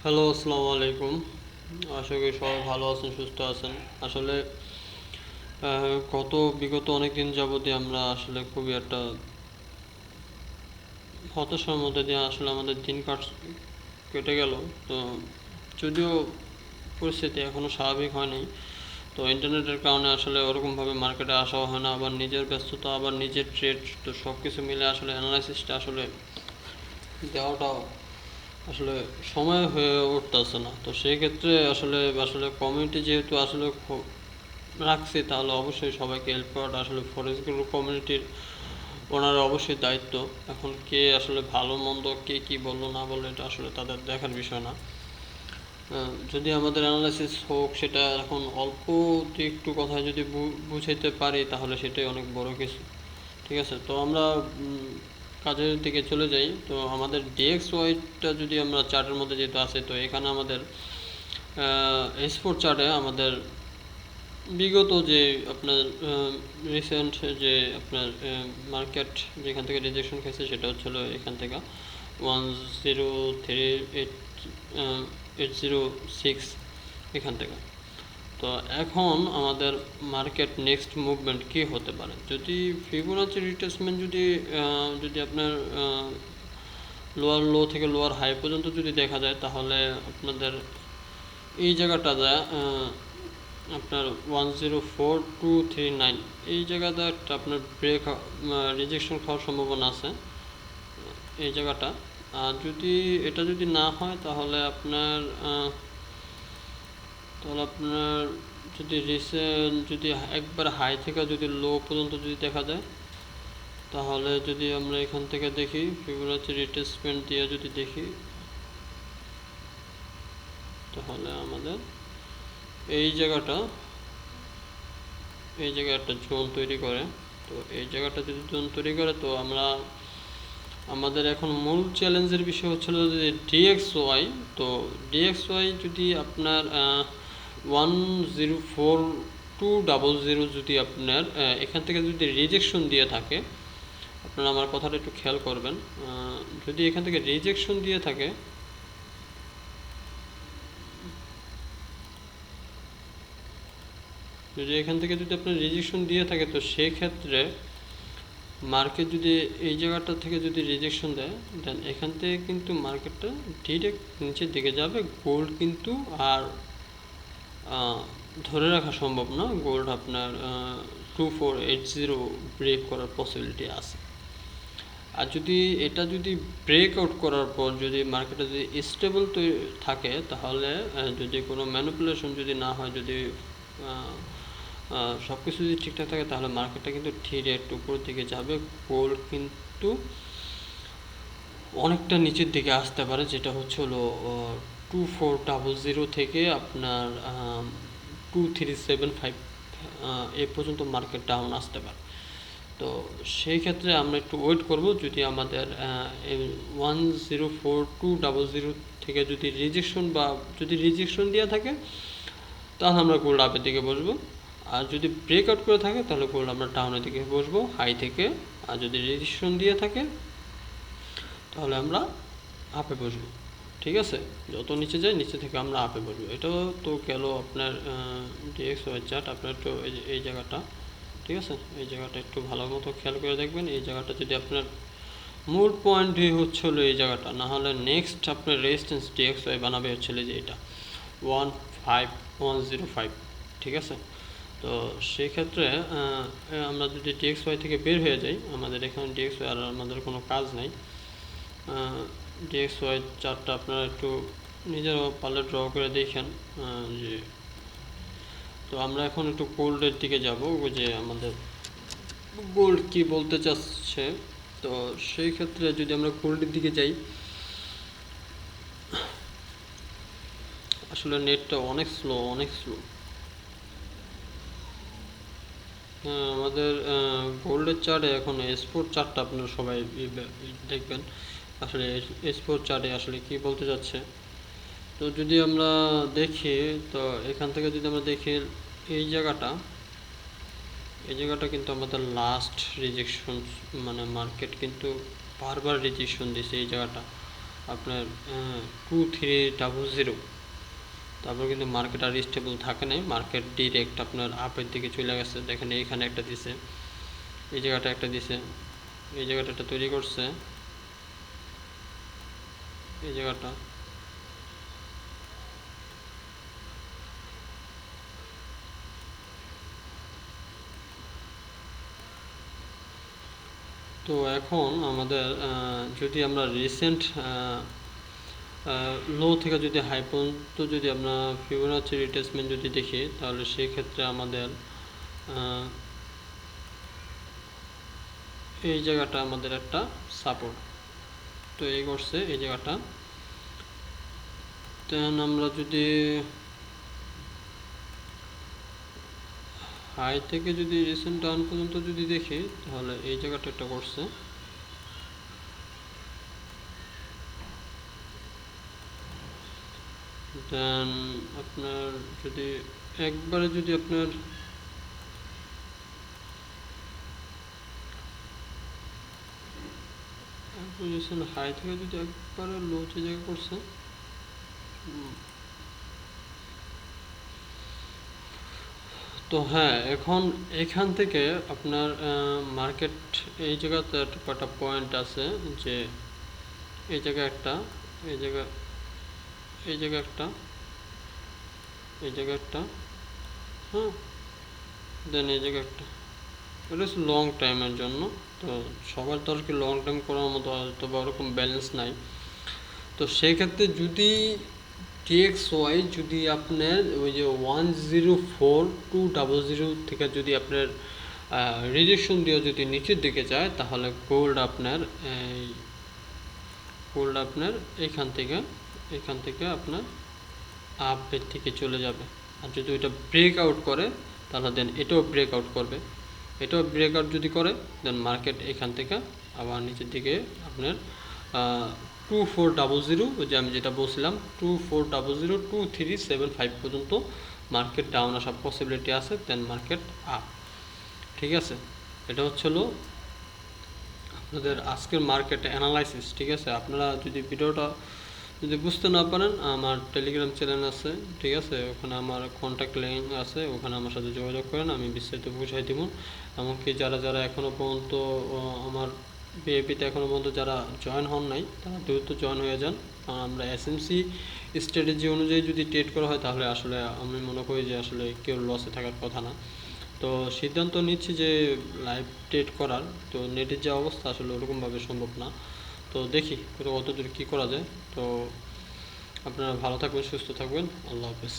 Hello, আসসালামু আলাইকুম। আশা করি সবাই ভালো আছেন, সুস্থ আছেন। আসলে বিগত অনেক দিন যাবতই আমরা আসলে খুবই একটা হতাশার মধ্যে দিয়ে আসলে আমাদের দিন কেটে গেল। তো যদিও পরিস্থিতি এখনও স্বাভাবিক হয়নি, তো ইন্টারনেটের কারণে আসলে ওরকমভাবে মার্কেটে আসাও হয় না, আবার নিজের ব্যস্ততা, আবার নিজের ট্রেড, তো সব কিছু মিলে আসলে অ্যানালাইসিসটা আসলে দেওয়াটাও আসলে সময় হয়ে উঠতেছে না। তো সেই ক্ষেত্রে আসলে আসলে কমিউনিটি যেহেতু আসলে রাখছি, তাহলে অবশ্যই সবাইকে হেল্প করাটা আসলে ফরেস্ট গ্রুপ কমিউনিটির ওনারা অবশ্যই দায়িত্ব। এখন কে আসলে ভালো মন্দ কে কি বললো না বললো এটা আসলে তাদের দেখার বিষয় না। যদি আমাদের অ্যানালাইসিস হোক, সেটা এখন অল্প একটু কথায় যদি বুঝাইতে পারি তাহলে সেটাই অনেক বড় কিছু। ঠিক আছে, তো আমরা কাজের দিকে চলে যাই। তো আমাদের ডিএক্স ওয়াইটা যদি আমরা চার্টের মধ্যে যেহেতু আছে, তো এখানে আমাদের S4 চার্টে আমাদের বিগত যে আপনার রিসেন্ট যে আপনার মার্কেট যেখান থেকে রিজেকশন খেয়েছে সেটা হচ্ছিল এখান থেকে 103,806 এখান থেকে। তো এখন আমাদের মার্কেট নেক্সট মুভমেন্ট কি হতে পারে? যদি ফিবোনাচি রিট্রেসমেন্ট যদি আপনার লোয়ার লো থেকে লোয়ার হাই পর্যন্ত যদি দেখা যায়, তাহলে আপনাদের এই জায়গাটা যায় আপনার 104,239 এই জায়গাটা একটা আপনার রিজেকশন খাওয়ার সম্ভাবনা আছে এই জায়গাটা। আর যদি এটা যদি না হয় তাহলে আপনার যদি রিসেন্ট যদি একবার হাই থেকে যদি লো পর্যন্ত যদি দেখা যায়, তাহলে যদি আমরা এখান থেকে দেখি ফিবোনাচি রিট্রেসমেন্ট দিয়ে যদি দেখি, তাহলে আমাদের এই জায়গায় একটা জোন তৈরি করে। তো এই জায়গাটা যদি জোন তৈরি করে, তো আমাদের এখন মূল চ্যালেঞ্জের বিষয় হচ্ছিল যে ডিএক্সওয়াই। তো ডিএক্সওয়াই যদি আপনার 104,200 যদি আপনার এখান থেকে যদি রিজেকশন দিয়ে থাকে, আপনারা আমার কথাটা একটু খেয়াল করবেন। যদি এখান থেকে রিজেকশন দিয়ে থাকে, আপনার রিজেকশন দিয়ে থাকে, তো সেক্ষেত্রে মার্কেট যদি এই জায়গাটা থেকে যদি রিজেকশন দেয়, দেন এখান থেকে কিন্তু মার্কেটটা ডিরেক্ট নিচের দিকে যাবে। গোল্ড কিন্তু আর ধরে রাখা সম্ভব না। গোল্ড আপনার 2480 ব্রেক করার পসিবিলিটি আছে। আর যদি এটা যদি ব্রেকআউট করার পর যদি মার্কেটে যদি স্টেবল থাকে, তাহলে যদি কোনো ম্যানিপুলেশন যদি না হয়, যদি সব কিছু যদি ঠিকঠাক থাকে, তাহলে মার্কেটটা কিন্তু ডিরেক্ট উপরের দিকে যাবে। গোল্ড কিন্তু অনেকটা নিচের দিকে আসতে পারে, যেটা হচ্ছে হলো 2400 থেকে আপনার 2375 এ পর্যন্ত মার্কেট ডাউন আসতে পারে। তো সেই ক্ষেত্রে আমরা একটু ওয়েট করব। যদি আমাদের 104,200 থেকে যদি রিজেকশন দেওয়া থাকে, তাহলে আমরা গোল্ড আপের দিকে বসবো। আর যদি ব্রেকআউট করে থাকে, তাহলে গোল্ড আমরা ডাউনের দিকে বসবো হাই থেকে। আর যদি রেজিস্ট্রেশন দিয়ে থাকে, তাহলে আমরা আপে বসবো। ঠিক আছে, যত নিচে যায় নিচে থেকে আমরা আপে বসবো। এটাও তো গেল আপনার ডিএক্সওয়াই চার্ট। আপনার একটু এই জায়গাটা, ঠিক আছে, এই জায়গাটা একটু ভালো মতো খেয়াল করে দেখবেন। এই জায়গাটা যদি আপনার মূল পয়েন্ট হচ্ছে হলো এই জায়গাটা, না হলে নেক্সট আপনার রেজিস্ট্যান্স ডিএক্সওয়াই বানাবে হচ্ছে যে এটা 15105। ঠিক আছে, তো সেই ক্ষেত্রে আমরা যদি ডিএক্সওয়াই থেকে বের হয়ে যাই, আমাদের এখানে ডিএক্সওয়াই আর আমাদের কোনো কাজ নাই। ডিএক্সওয়াই চার্টটা আপনারা একটু নিজেরাও পারলে ড্র করে দেখেন যে। তো আমরা এখন একটু গোল্ডের দিকে যাব, যে আমাদের গোল্ড কি বলতে চাচ্ছে। তো সেই ক্ষেত্রে যদি আমরা গোল্ডের দিকে যাই, আসলে নেটটা অনেক স্লো। হ্যাঁ, আমাদের গোল্ডের চার্টে এখন S4 চার্টটা আপনারা সবাই দেখবেন। আসলে S4 চার্টে আসলে কি বলতে যাচ্ছে। তো যদি আমরা দেখি, তো এখান থেকে যদি আমরা দেখি এই জায়গাটা কিন্তু আমাদের লাস্ট রিজেকশন, মানে মার্কেট কিন্তু বারবার রিজেকশন দিয়েছে এই জায়গাটা। আপনার 2300, তারপর কিন্তু মার্কেট আর স্টেবল থাকে নাই, মার্কেট ডিরেক্ট আপনার আপের দিকে চলে গেছে। দেখেন এইখানে একটা দিছে, এই জায়গাটা একটা দিছে, এই জায়গাটা একটা তৈরি করছে, এই জায়গাটা। তো এখন আমাদের যদি আমরা রিসেন্ট লো থেকে যদি হাই পর্যন্ত যদি আমরা ফিবোনাচি রিট্রেসমেন্ট যদি দেখি, তাহলে সেই ক্ষেত্রে আমাদের এই জায়গাটা আমাদের একটা সাপোর্ট তো এই করছে, এই জায়গাটা। দেন আমরা যদি হাই থেকে যদি রিসেন্ট ডাউন পর্যন্ত যদি দেখি, তাহলে এই জায়গাটা একটা করছে। দেন আপনার যদি একবারে যদি আপনার পজিশন হাই থেকে যদি একবারে লো যে জায়গা করছে, তো হ্যাঁ, এখন এখান থেকে আপনার মার্কেট এই জায়গাতে একটা পয়েন্ট আছে যে এই জায়গা একটা, এই জায়গা, এই জায়গা একটা, এই জায়গা একটা, হ্যাঁ, দেন এই জায়গা একটা। এটা হচ্ছে লং টাইমের জন্য। তো সবার তো আর কি লং টাইম করার মতো হয়তো বা ওরকম ব্যালেন্স নাই। তো সেই ক্ষেত্রে যদি TXY যদি আপনার ওই যে 104200 থেকে যদি আপনার রিজেকশন দিয়ে যদি নিচের দিকে যায়, তাহলে গোল্ড আপনার এখান থেকে আপনার আপের দিকে চলে যাবে। আর যদি ওইটা ব্রেক আউট করে, তাহলে দেন এটাও ব্রেক আউট করবে। এটাও ব্রেক আউট যদি করে, দেন মার্কেট এখান থেকে আবার নিচের দিকে আপনার 2400, ওই যে আমি যেটা বলছিলাম 2400 2375 পর্যন্ত মার্কেট ডাউন আসার পসিবিলিটি আছে, দেন মার্কেট আপ। ঠিক আছে, এটা হচ্ছিল আপনাদের আজকের মার্কেট অ্যানালাইসিস। ঠিক আছে, আপনারা যদি ভিডিওটা যদি বুঝতে না পারেন, আমার টেলিগ্রাম চ্যানেল আছে, ঠিক আছে, ওখানে আমার কন্ট্যাক্ট লিঙ্ক আছে, ওখানে আমার সাথে যোগাযোগ করেন, আমি বিস্তারিত বুঝাই দিব। এমনকি যারা এখনও পর্যন্ত আমার বিএপিতে এখনও পর্যন্ত যারা জয়েন হন নাই, তারা দ্রুত জয়েন হয়ে যান। কারণ আমরা এসএমসি স্ট্র্যাটেজি অনুযায়ী যদি ট্রেড করা হয়, তাহলে আসলে আমি মনে করি যে আসলে কেউ লসে থাকার কথা না। তো সিদ্ধান্ত নিচ্ছি যে লাইভ ট্রেড করার, তো নেটের যে অবস্থা আসলে ওরকমভাবে সম্ভব না। তো দেখি কতদূর কী করা যায়। তো আপনারা ভালো থাকবেন, সুস্থ থাকবেন, আল্লাহ হাফেজ।